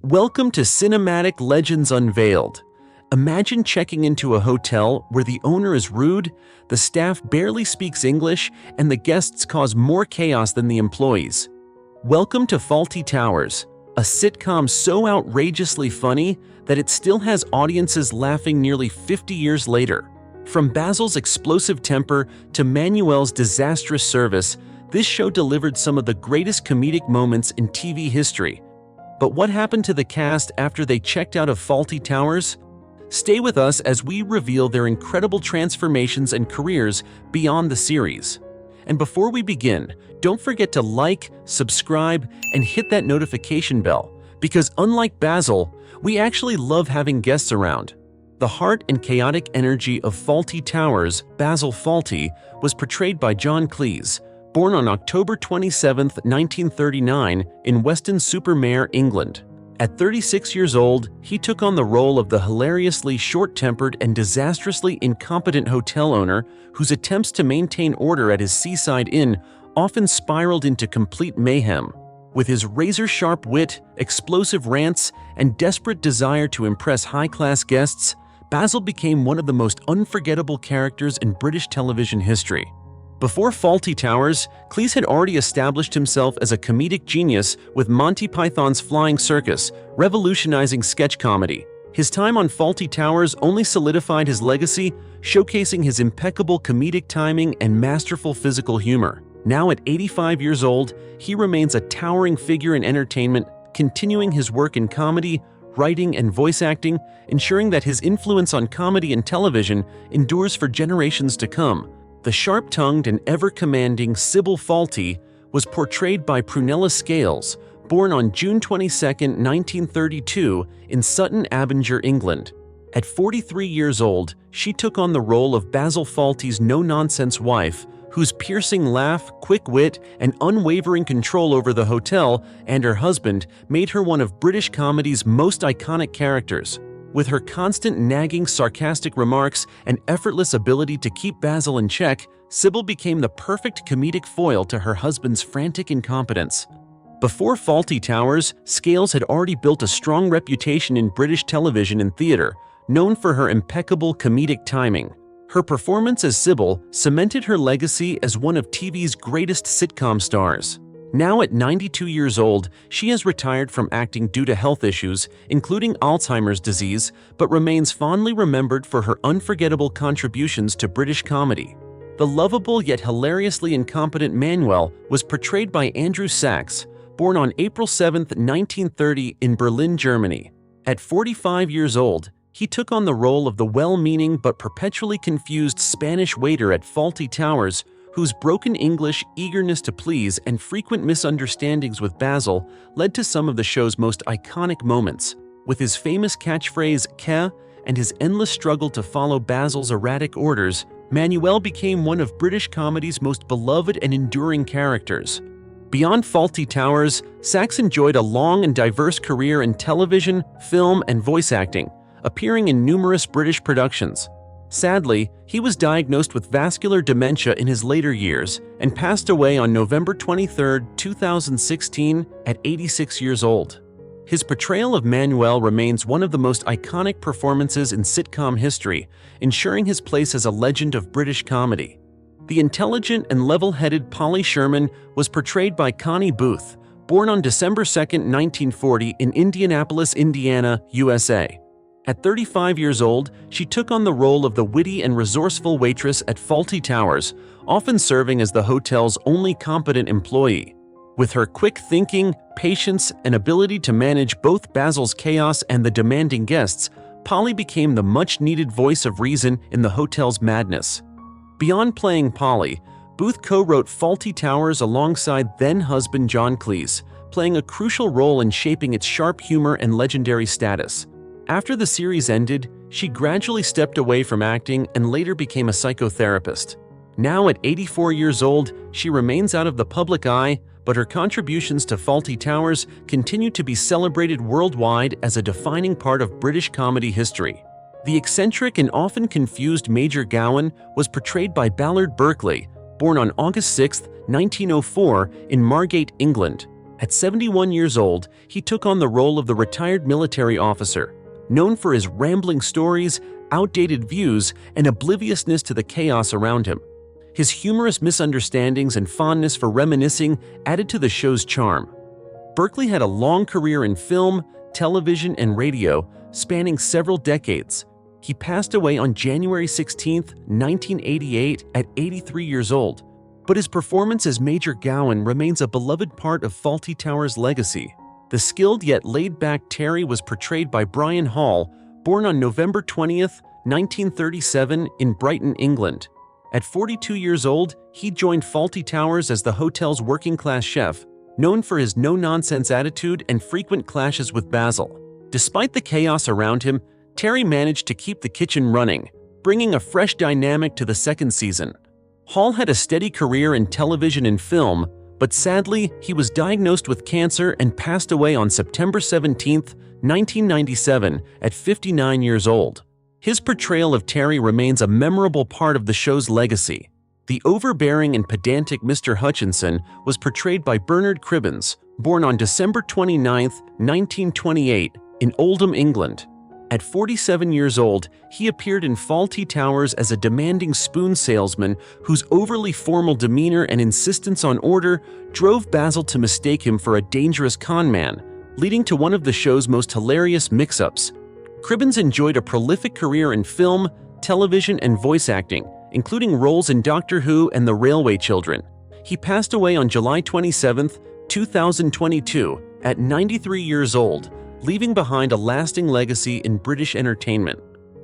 Welcome to Cinematic Legends Unveiled. Imagine checking into a hotel where the owner is rude, the staff barely speaks English, and the guests cause more chaos than the employees. Welcome to Fawlty Towers, a sitcom so outrageously funny that it still has audiences laughing nearly 50 years later. From Basil's explosive temper to Manuel's disastrous service, this show delivered some of the greatest comedic moments in TV history. But what happened to the cast after they checked out of Fawlty Towers? Stay with us as we reveal their incredible transformations and careers beyond the series. And before we begin, don't forget to like, subscribe, and hit that notification bell, because unlike Basil, we actually love having guests around. The heart and chaotic energy of Fawlty Towers, Basil Fawlty, was portrayed by John Cleese, born on October 27, 1939, in Weston-super-Mare, England. At 36 years old, he took on the role of the hilariously short-tempered and disastrously incompetent hotel owner whose attempts to maintain order at his seaside inn often spiraled into complete mayhem. With his razor-sharp wit, explosive rants, and desperate desire to impress high-class guests, Basil became one of the most unforgettable characters in British television history. Before Fawlty Towers, Cleese had already established himself as a comedic genius with Monty Python's Flying Circus, revolutionizing sketch comedy. His time on Fawlty Towers only solidified his legacy, showcasing his impeccable comedic timing and masterful physical humor. Now at 85 years old, he remains a towering figure in entertainment, continuing his work in comedy, writing, and voice acting, ensuring that his influence on comedy and television endures for generations to come. The sharp-tongued and ever-commanding Sybil Fawlty was portrayed by Prunella Scales, born on June 22, 1932, in Sutton, Abingdon, England. At 43 years old, she took on the role of Basil Fawlty's no-nonsense wife, whose piercing laugh, quick wit, and unwavering control over the hotel and her husband made her one of British comedy's most iconic characters. With her constant nagging, sarcastic remarks and effortless ability to keep Basil in check, Sybil became the perfect comedic foil to her husband's frantic incompetence. Before Fawlty Towers, Scales had already built a strong reputation in British television and theater, known for her impeccable comedic timing. Her performance as Sybil cemented her legacy as one of TV's greatest sitcom stars. Now at 92 years old, she has retired from acting due to health issues, including Alzheimer's disease, but remains fondly remembered for her unforgettable contributions to British comedy. The lovable yet hilariously incompetent Manuel was portrayed by Andrew Sachs, born on April 7, 1930 in Berlin, Germany. At 45 years old, he took on the role of the well-meaning but perpetually confused Spanish waiter at Fawlty Towers, whose broken English, eagerness to please, and frequent misunderstandings with Basil led to some of the show's most iconic moments. With his famous catchphrase, "Que," and his endless struggle to follow Basil's erratic orders, Manuel became one of British comedy's most beloved and enduring characters. Beyond Fawlty Towers, Sachs enjoyed a long and diverse career in television, film, and voice acting, appearing in numerous British productions. Sadly, he was diagnosed with vascular dementia in his later years and passed away on November 23, 2016, at 86 years old. His portrayal of Manuel remains one of the most iconic performances in sitcom history, ensuring his place as a legend of British comedy. The intelligent and level-headed Polly Sherman was portrayed by Connie Booth, born on December 2, 1940, in Indianapolis, Indiana, USA. At 35 years old, she took on the role of the witty and resourceful waitress at Fawlty Towers, often serving as the hotel's only competent employee. With her quick thinking, patience, and ability to manage both Basil's chaos and the demanding guests, Polly became the much-needed voice of reason in the hotel's madness. Beyond playing Polly, Booth co-wrote Fawlty Towers alongside then-husband John Cleese, playing a crucial role in shaping its sharp humor and legendary status. After the series ended, she gradually stepped away from acting and later became a psychotherapist. Now at 84 years old, she remains out of the public eye, but her contributions to Fawlty Towers continue to be celebrated worldwide as a defining part of British comedy history. The eccentric and often confused Major Gowan was portrayed by Ballard Berkeley, born on August 6, 1904, in Margate, England. At 71 years old, he took on the role of the retired military officer, known for his rambling stories, outdated views, and obliviousness to the chaos around him. His humorous misunderstandings and fondness for reminiscing added to the show's charm. Berkeley had a long career in film, television, and radio, spanning several decades. He passed away on January 16, 1988, at 83 years old, but his performance as Major Gowan remains a beloved part of Fawlty Towers' legacy. The skilled yet laid-back Terry was portrayed by Brian Hall, born on November 20, 1937, in Brighton, England. At 42 years old, he joined Fawlty Towers as the hotel's working-class chef, known for his no-nonsense attitude and frequent clashes with Basil. Despite the chaos around him, Terry managed to keep the kitchen running, bringing a fresh dynamic to the second season. Hall had a steady career in television and film, but sadly, he was diagnosed with cancer and passed away on September 17, 1997, at 59 years old. His portrayal of Terry remains a memorable part of the show's legacy. The overbearing and pedantic Mr. Hutchinson was portrayed by Bernard Cribbins, born on December 29, 1928, in Oldham, England. At 47 years old, he appeared in Fawlty Towers as a demanding spoon salesman whose overly formal demeanor and insistence on order drove Basil to mistake him for a dangerous con man, leading to one of the show's most hilarious mix-ups. Cribbins enjoyed a prolific career in film, television, and voice acting, including roles in Doctor Who and The Railway Children. He passed away on July 27, 2022, at 93 years old, leaving behind a lasting legacy in British entertainment.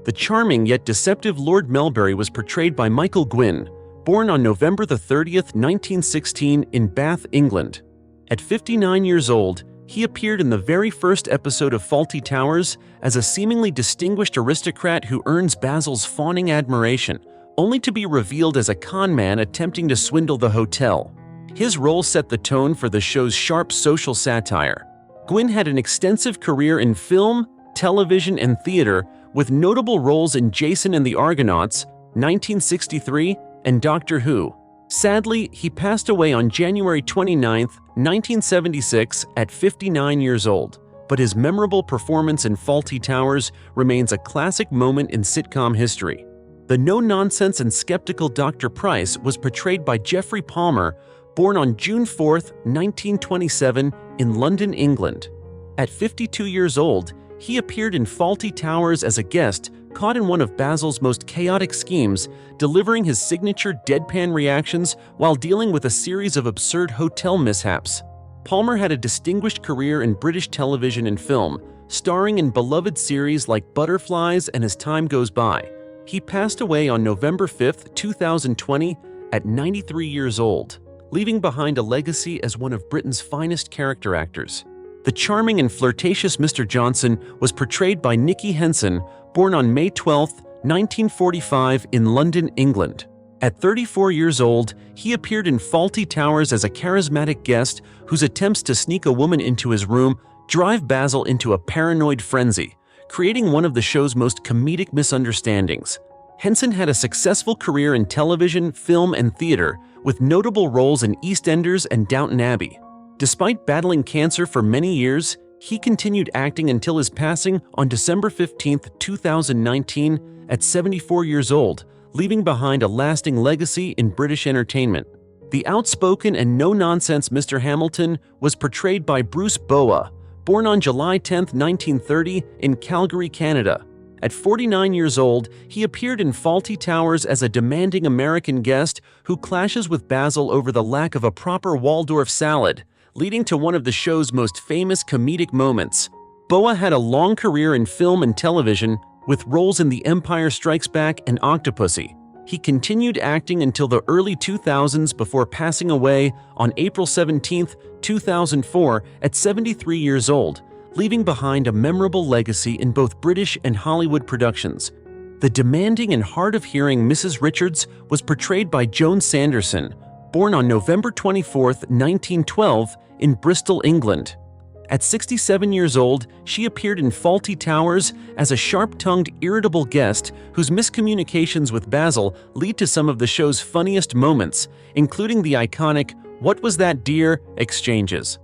The charming yet deceptive Lord Melbury was portrayed by Michael Gwynne, born on November 30, 1916, in Bath, England. At 59 years old, he appeared in the very first episode of Fawlty Towers as a seemingly distinguished aristocrat who earns Basil's fawning admiration, only to be revealed as a con man attempting to swindle the hotel. His role set the tone for the show's sharp social satire. Gwynne had an extensive career in film, television, and theater, with notable roles in Jason and the Argonauts, 1963, and Doctor Who. Sadly, he passed away on January 29, 1976, at 59 years old, but his memorable performance in Fawlty Towers remains a classic moment in sitcom history. The no-nonsense and skeptical Dr. Price was portrayed by Geoffrey Palmer, born on June 4, 1927, in London, England. At 52 years old, he appeared in Fawlty Towers as a guest, caught in one of Basil's most chaotic schemes, delivering his signature deadpan reactions while dealing with a series of absurd hotel mishaps. Palmer had a distinguished career in British television and film, starring in beloved series like Butterflies and As Time Goes By. He passed away on November 5, 2020, at 93 years old, leaving behind a legacy as one of Britain's finest character actors. The charming and flirtatious Mr. Johnson was portrayed by Nicky Henson, born on May 12, 1945, in London, England. At 34 years old, he appeared in Fawlty Towers as a charismatic guest whose attempts to sneak a woman into his room drive Basil into a paranoid frenzy, creating one of the show's most comedic misunderstandings. Henson had a successful career in television, film, and theater, with notable roles in EastEnders and Downton Abbey. Despite battling cancer for many years, he continued acting until his passing on December 15, 2019, at 74 years old, leaving behind a lasting legacy in British entertainment. The outspoken and no-nonsense Mr. Hamilton was portrayed by Bruce Boa, born on July 10, 1930, in Calgary, Canada. At 49 years old, he appeared in Fawlty Towers as a demanding American guest who clashes with Basil over the lack of a proper Waldorf salad, leading to one of the show's most famous comedic moments. Boa had a long career in film and television, with roles in The Empire Strikes Back and Octopussy. He continued acting until the early 2000s before passing away on April 17, 2004, at 73 years old, leaving behind a memorable legacy in both British and Hollywood productions. The demanding and hard-of-hearing Mrs. Richards was portrayed by Joan Sanderson, born on November 24, 1912, in Bristol, England. At 67 years old, she appeared in Fawlty Towers as a sharp-tongued, irritable guest whose miscommunications with Basil lead to some of the show's funniest moments, including the iconic "What was that, dear?" exchanges.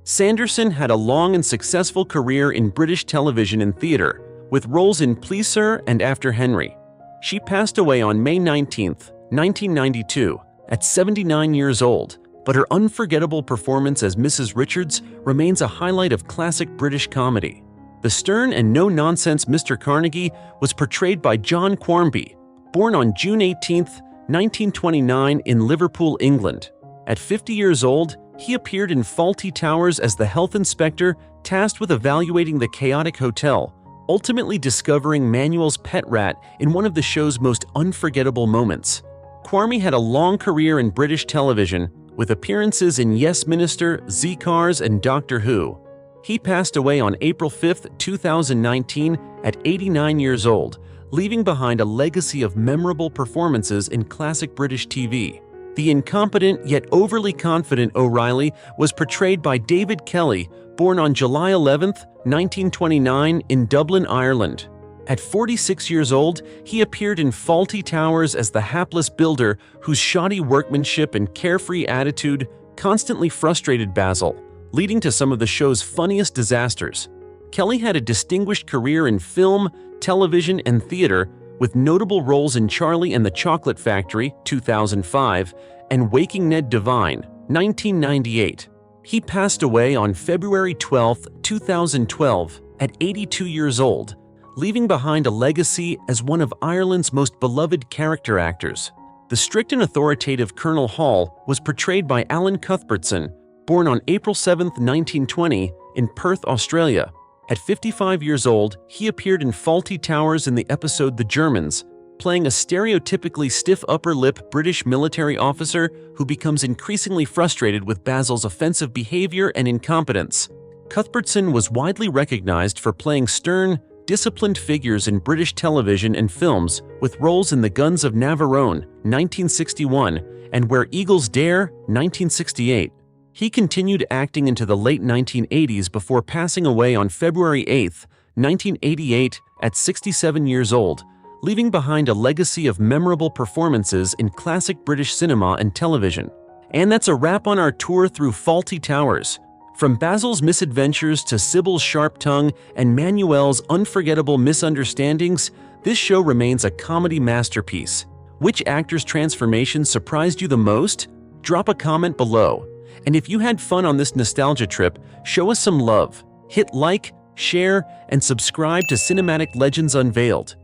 Sanderson had a long and successful career in British television and theatre, with roles in Please Sir and After Henry. She passed away on May 19, 1992, at 79 years old, but her unforgettable performance as Mrs. Richards remains a highlight of classic British comedy. The stern and no-nonsense Mr. Carnegie was portrayed by John Quarmby, born on June 18, 1929 in Liverpool, England. At 50 years old, he appeared in Fawlty Towers as the health inspector tasked with evaluating the chaotic hotel, ultimately discovering Manuel's pet rat in one of the show's most unforgettable moments. Quarmby had a long career in British television, with appearances in Yes Minister, Z-Cars, and Doctor Who. He passed away on April 5, 2019, at 89 years old, leaving behind a legacy of memorable performances in classic British TV. The incompetent yet overly confident O'Reilly was portrayed by David Kelly, born on July 11, 1929 in Dublin, Ireland. At 46 years old, he appeared in Fawlty Towers as the hapless builder whose shoddy workmanship and carefree attitude constantly frustrated Basil, leading to some of the show's funniest disasters. Kelly had a distinguished career in film, television, and theater, with notable roles in Charlie and the Chocolate Factory, 2005, and Waking Ned Devine, 1998. He passed away on February 12, 2012, at 82 years old, leaving behind a legacy as one of Ireland's most beloved character actors. The strict and authoritative Colonel Hall was portrayed by Alan Cuthbertson, born on April 7, 1920, in Perth, Australia. At 55 years old, he appeared in Fawlty Towers in the episode The Germans, playing a stereotypically stiff upper lip British military officer who becomes increasingly frustrated with Basil's offensive behavior and incompetence. Cuthbertson was widely recognized for playing stern, disciplined figures in British television and films, with roles in The Guns of Navarone, 1961, and Where Eagles Dare, 1968. He continued acting into the late 1980s before passing away on February 8, 1988, at 67 years old, leaving behind a legacy of memorable performances in classic British cinema and television. And that's a wrap on our tour through Fawlty Towers. From Basil's misadventures to Sybil's sharp tongue and Manuel's unforgettable misunderstandings, this show remains a comedy masterpiece. Which actor's transformation surprised you the most? Drop a comment below. And if you had fun on this nostalgia trip, show us some love. Hit like, share, and subscribe to Cinematic Legends Unveiled.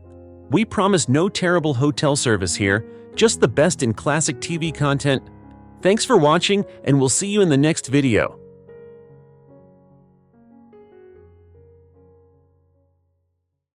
We promise no terrible hotel service here, just the best in classic TV content. Thanks for watching, and we'll see you in the next video.